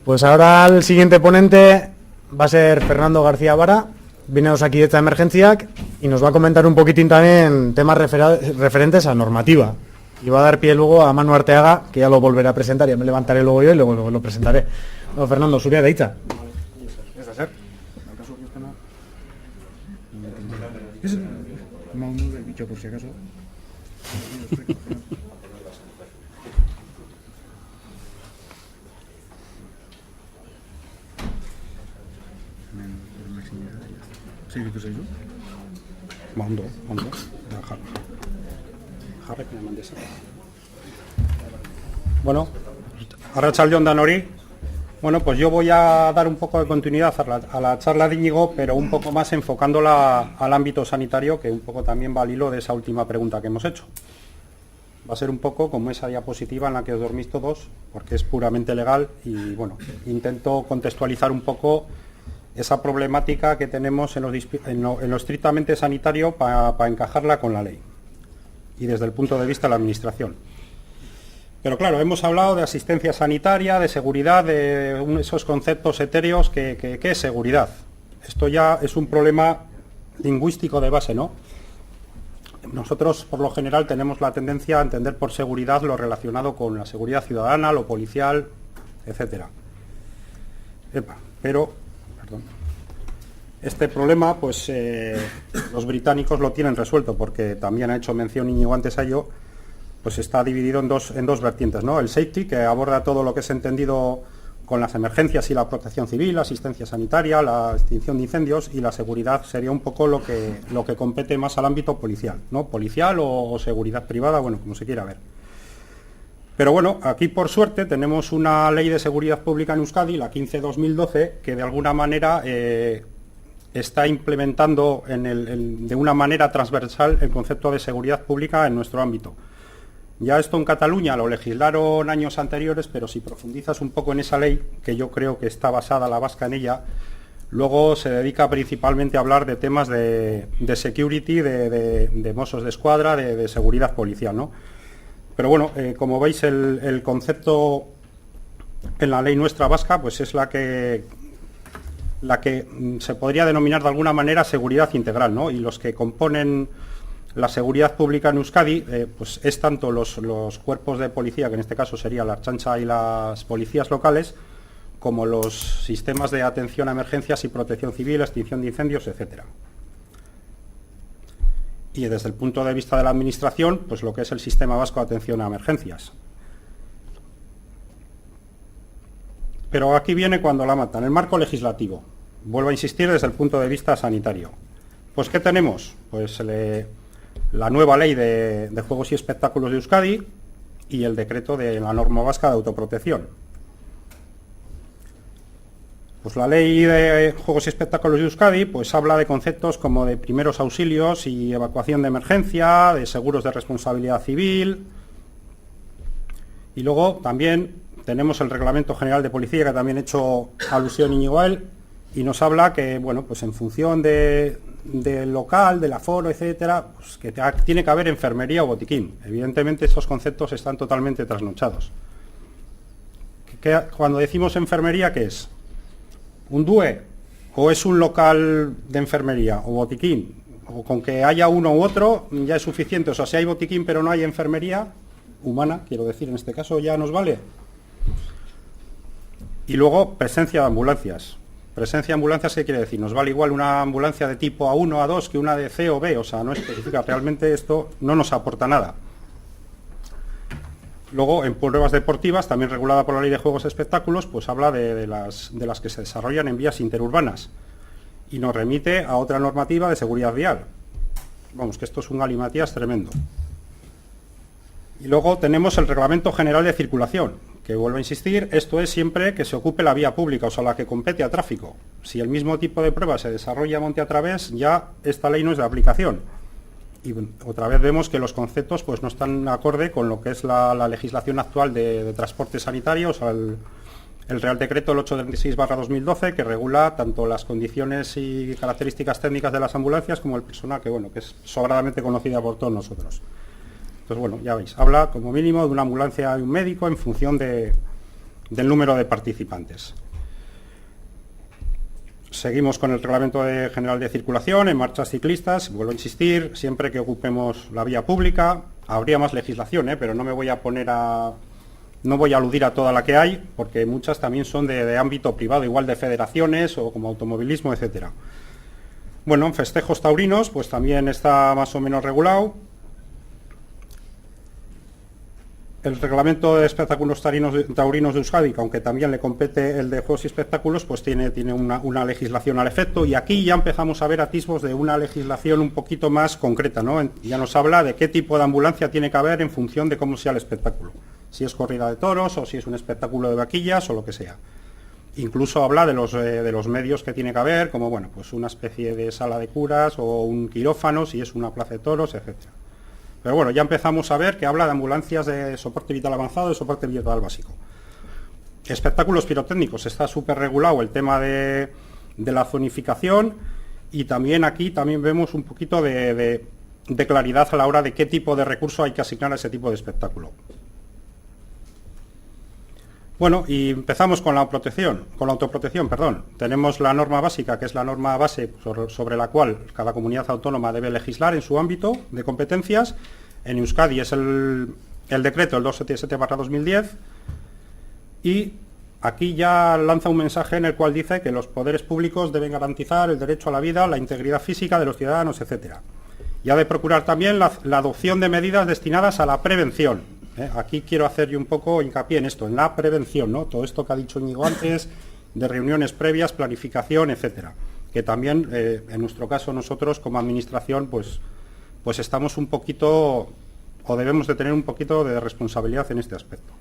Pues ahora el siguiente ponente va a ser Fernando García Vara, viene de Osakidetza Emergentziak y nos va a comentar un poquitín también temas referentes a normativa. Y va a dar pie luego a Manu Arteaga, que ya lo volveré a presentar, ya me levantaré luego yo y luego lo presentaré. No, Fernando, zurea da hitza. Por si acaso. Segitu zaizu? Ondo. Jarrek eman dezak. Bueno, arratsalde on danori. Bueno, pues yo voy a dar un poco de continuidad a la charla de Íñigo, pero un poco más enfocándola al ámbito sanitario, que un poco también va al hilo de esa última pregunta que hemos hecho. Va a ser un poco como esa diapositiva en la que os dormís todos, porque es puramente legal y, bueno, intento contextualizar un poco esa problemática que tenemos en lo estrictamente sanitario para encajarla con la ley y desde el punto de vista de la administración. Pero claro, hemos hablado de asistencia sanitaria, de seguridad, de esos conceptos etéreos. ¿Qué es seguridad? Esto ya es un problema lingüístico de base, ¿no? Nosotros, por lo general, tenemos la tendencia a entender por seguridad lo relacionado con la seguridad ciudadana, lo policial, etcétera. Pero este problema, pues los británicos lo tienen resuelto, porque también ha hecho mención Íñigo antes a ello. Pues está dividido en dos vertientes, ¿no? El safety, que aborda todo lo que es entendido con las emergencias y la protección civil, la asistencia sanitaria, la extinción de incendios, y la seguridad sería un poco lo que compete más al ámbito policial, ¿no? Policial o seguridad privada, bueno, como se quiera ver. Pero bueno, aquí por suerte tenemos una ley de seguridad pública en Euskadi, la 15/2012, que de alguna manera está implementando de una manera transversal el concepto de seguridad pública en nuestro ámbito. Ya esto en Cataluña lo legislaron años anteriores, pero si profundizas un poco en esa ley, que yo creo que está basada la vasca en ella, luego se dedica principalmente a hablar de temas de security, de Mossos de Escuadra, de seguridad policial, ¿no? Pero bueno, como veis, el concepto en la ley nuestra vasca, pues es la que se podría denominar de alguna manera seguridad integral, ¿no? Y los que componen la seguridad pública en Euskadi, pues es tanto los cuerpos de policía, que en este caso sería la Ertzaintza y las policías locales, como los sistemas de atención a emergencias y protección civil, extinción de incendios, etcétera. Y desde el punto de vista de la administración, pues lo que es el Sistema Vasco de Atención a Emergencias. Pero aquí viene cuando la matan, el marco legislativo. Vuelvo a insistir desde el punto de vista sanitario. Pues ¿qué tenemos? Pues la nueva ley de juegos y espectáculos de Euskadi y el decreto de la norma vasca de autoprotección. Pues la ley de juegos y espectáculos de Euskadi pues habla de conceptos como de primeros auxilios y evacuación de emergencia, de seguros de responsabilidad civil, y luego también tenemos el Reglamento General de Policía, que también he hecho alusión Íñigo a él, y nos habla que, bueno, pues en función del local, del aforo, etcétera, pues que tiene que haber enfermería o botiquín. Evidentemente estos conceptos están totalmente trasnochados. Cuando decimos enfermería, ¿qué es? ¿Un DUE? ¿O es un local de enfermería o botiquín? O con que haya uno u otro ya es suficiente. O sea, si hay botiquín pero no hay enfermería humana, quiero decir, en este caso ya nos vale. Y luego presencia de ambulancias. Presencia de ambulancias, ¿qué quiere decir? Nos vale igual una ambulancia de tipo A1, A2 que una de C o B, o sea, no especifica. Realmente esto no nos aporta nada. Luego, en pruebas deportivas, también regulada por la Ley de Juegos y Espectáculos, pues habla de las que se desarrollan en vías interurbanas y nos remite a otra normativa de seguridad vial. Vamos, que esto es un galimatías tremendo. Y luego tenemos el Reglamento General de Circulación, que vuelvo a insistir, esto es siempre que se ocupe la vía pública, o sea, la que compete a tráfico. Si el mismo tipo de prueba se desarrolla monte a través, ya esta ley no es de aplicación. Y otra vez vemos que los conceptos pues no están acorde con lo que es la legislación actual de transporte sanitario, o sea, el Real Decreto el 836/2012, que regula tanto las condiciones y características técnicas de las ambulancias como el personal, que bueno, que es sobradamente conocida por todos nosotros. Entonces, bueno, ya veis, habla como mínimo de una ambulancia y un médico en función de del número de participantes. Seguimos con el Reglamento General de Circulación en marchas ciclistas. Vuelvo a insistir, siempre que ocupemos la vía pública, habría más legislación, pero no me voy a poner a... No voy a aludir a toda la que hay, porque muchas también son de ámbito privado, igual de federaciones o como automovilismo, etcétera. Bueno, en festejos taurinos, pues también está más o menos regulado. El reglamento de espectáculos taurinos de Euskadi, que aunque también le compete el de juegos y espectáculos, pues tiene una legislación al efecto, y aquí ya empezamos a ver atisbos de una legislación un poquito más concreta, ¿no? Ya nos habla de qué tipo de ambulancia tiene que haber en función de cómo sea el espectáculo, si es corrida de toros o si es un espectáculo de vaquillas o lo que sea. Incluso habla de los medios que tiene que haber, como bueno, pues una especie de sala de curas o un quirófano, si es una plaza de toros, etcétera. Pero bueno, ya empezamos a ver que habla de ambulancias de soporte vital avanzado y soporte vital básico. Espectáculos pirotécnicos, está súper regulado el tema de la zonificación, y también aquí también vemos un poquito de claridad a la hora de qué tipo de recurso hay que asignar a ese tipo de espectáculo. Bueno, y empezamos con la autoprotección. Tenemos la norma básica, que es la norma base sobre la cual cada comunidad autónoma debe legislar en su ámbito de competencias. En Euskadi es el decreto, el 277/2010, y aquí ya lanza un mensaje en el cual dice que los poderes públicos deben garantizar el derecho a la vida, la integridad física de los ciudadanos, etcétera. Y ha de procurar también la adopción de medidas destinadas a la prevención. Aquí quiero hacer yo un poco hincapié en esto, en la prevención, ¿no? Todo esto que ha dicho Íñigo antes, de reuniones previas, planificación, etcétera. Que también, en nuestro caso, nosotros como administración, pues estamos un poquito, o debemos de tener un poquito de responsabilidad en este aspecto.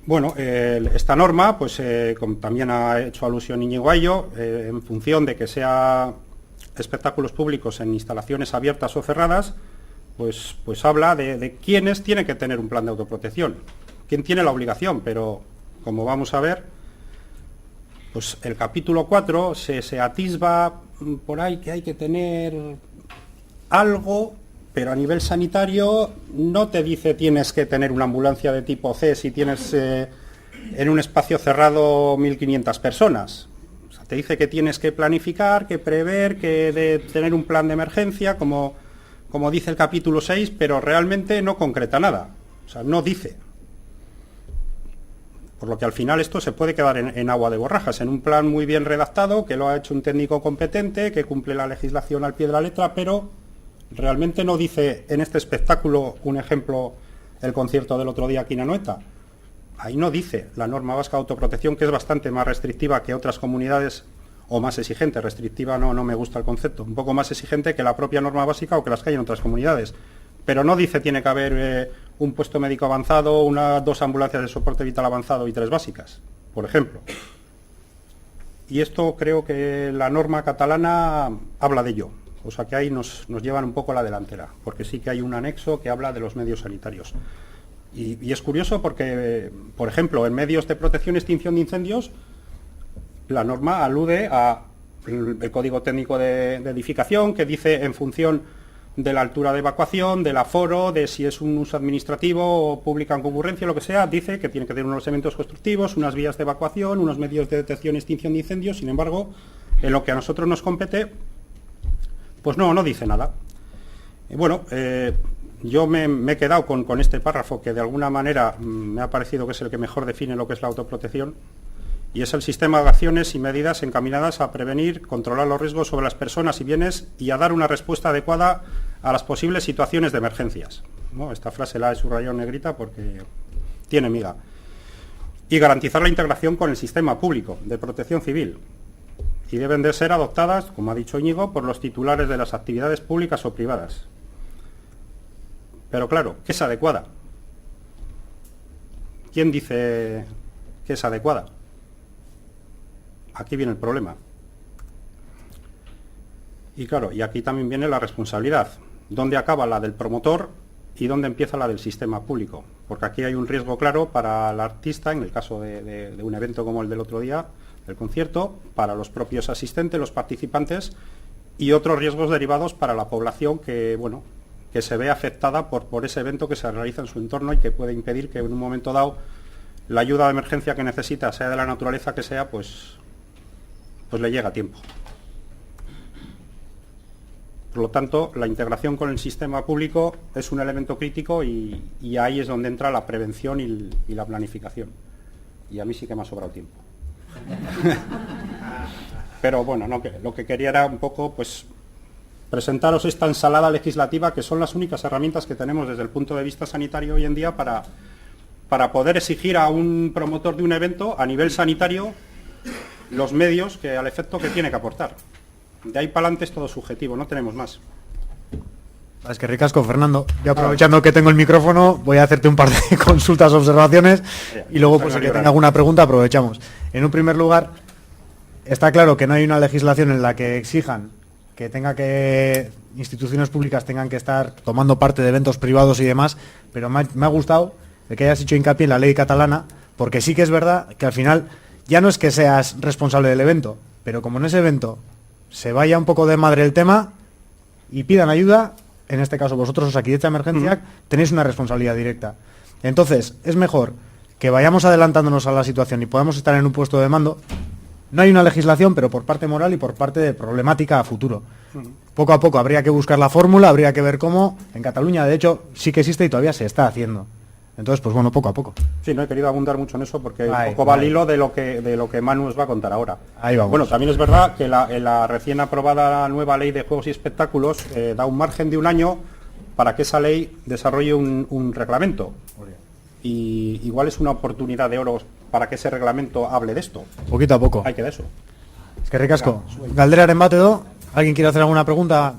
Bueno, esta norma, pues como también ha hecho alusión Íñigo a ello, en función de que sea espectáculos públicos en instalaciones abiertas o cerradas, pues habla de quiénes tienen que tener un plan de autoprotección, quién tiene la obligación, pero como vamos a ver, pues el capítulo 4 se atisba por ahí que hay que tener algo, pero a nivel sanitario no te dice tienes que tener una ambulancia de tipo C si tienes en un espacio cerrado 1.500 personas. O sea, te dice que tienes que planificar, que prever, que tener un plan de emergencia, como dice el capítulo 6, pero realmente no concreta nada. O sea, no dice. Por lo que al final esto se puede quedar en agua de borrajas, en un plan muy bien redactado, que lo ha hecho un técnico competente, que cumple la legislación al pie de la letra, pero realmente no dice en este espectáculo, un ejemplo, el concierto del otro día aquí en Anoeta. Ahí no dice la norma vasca de autoprotección, que es bastante más restrictiva que otras comunidades, o más exigente. Restrictiva no me gusta el concepto, un poco más exigente que la propia norma básica o que las que hay en otras comunidades, pero no dice tiene que haber un puesto médico avanzado, 2 ambulancias de soporte vital avanzado y 3 básicas, por ejemplo. Y esto creo que la norma catalana habla de ello, o sea que ahí nos llevan un poco a la delantera, porque sí que hay un anexo que habla de los medios sanitarios. Y es curioso porque, por ejemplo, en medios de protección y extinción de incendios, la norma alude al Código Técnico de Edificación, que dice en función de la altura de evacuación, del aforo, de si es un uso administrativo o pública en concurrencia, lo que sea, dice que tiene que tener unos elementos constructivos, unas vías de evacuación, unos medios de detección y extinción de incendios. Sin embargo, en lo que a nosotros nos compete, pues no dice nada. Bueno, yo me he quedado con este párrafo que de alguna manera me ha parecido que es el que mejor define lo que es la autoprotección, y es el sistema de acciones y medidas encaminadas a prevenir, controlar los riesgos sobre las personas y bienes y a dar una respuesta adecuada a las posibles situaciones de emergencias. ¿No? Esta frase la he subrayado en negrita porque tiene miga. Y garantizar la integración con el sistema público de protección civil. Y deben de ser adoptadas, como ha dicho Íñigo, por los titulares de las actividades públicas o privadas. Pero claro, ¿qué es adecuada? ¿Quién dice que es adecuada? Aquí viene el problema. Y claro, y aquí también viene la responsabilidad. ¿Dónde acaba la del promotor y dónde empieza la del sistema público? Porque aquí hay un riesgo claro para el artista, en el caso de un evento como el del otro día, el concierto, para los propios asistentes, los participantes, y otros riesgos derivados para la población que que se ve afectada por ese evento que se realiza en su entorno y que puede impedir que en un momento dado la ayuda de emergencia que necesita, sea de la naturaleza que sea, pues le llega a tiempo. Por lo tanto, la integración con el sistema público es un elemento crítico y ahí es donde entra la prevención y la planificación. Y a mí sí que me ha sobrado tiempo. Pero bueno, no, lo que quería era un poco pues presentaros esta ensalada legislativa, que son las únicas herramientas que tenemos desde el punto de vista sanitario hoy en día para poder exigir a un promotor de un evento a nivel sanitario los medios que al efecto que tiene que aportar. De ahí para adelante es todo subjetivo, no tenemos más. Es que ricasco, Fernando. Yo aprovechando que tengo el micrófono, voy a hacerte un par de consultas, observaciones, y luego pues el que tenga alguna pregunta aprovechamos. En un primer lugar, está claro que no hay una legislación en la que exijan que instituciones públicas tengan que estar tomando parte de eventos privados y demás, pero me ha gustado el que hayas hecho hincapié en la ley catalana, porque sí que es verdad que al final ya no es que seas responsable del evento, pero como en ese evento se vaya un poco de madre el tema y pidan ayuda, en este caso vosotros, Osakidetza Emergenciak, tenéis una responsabilidad directa. Entonces, es mejor que vayamos adelantándonos a la situación y podamos estar en un puesto de mando. No hay una legislación, pero por parte moral y por parte de problemática a futuro. Poco a poco habría que buscar la fórmula, habría que ver cómo. En Cataluña, de hecho, sí que existe y todavía se está haciendo. Entonces, pues bueno, poco a poco. Sí, no he querido abundar mucho en eso porque un poco va al hilo de lo que Manu os va a contar ahora. Ahí vamos. Bueno, también es verdad que la recién aprobada nueva ley de juegos y espectáculos da un margen de un año para que esa ley desarrolle un reglamento. Y igual es una oportunidad de oro para que ese reglamento hable de esto. Poquito a poco. Hay que de eso. Es que ricasco. Galderaren bat edo, ¿alguien quiere hacer alguna pregunta?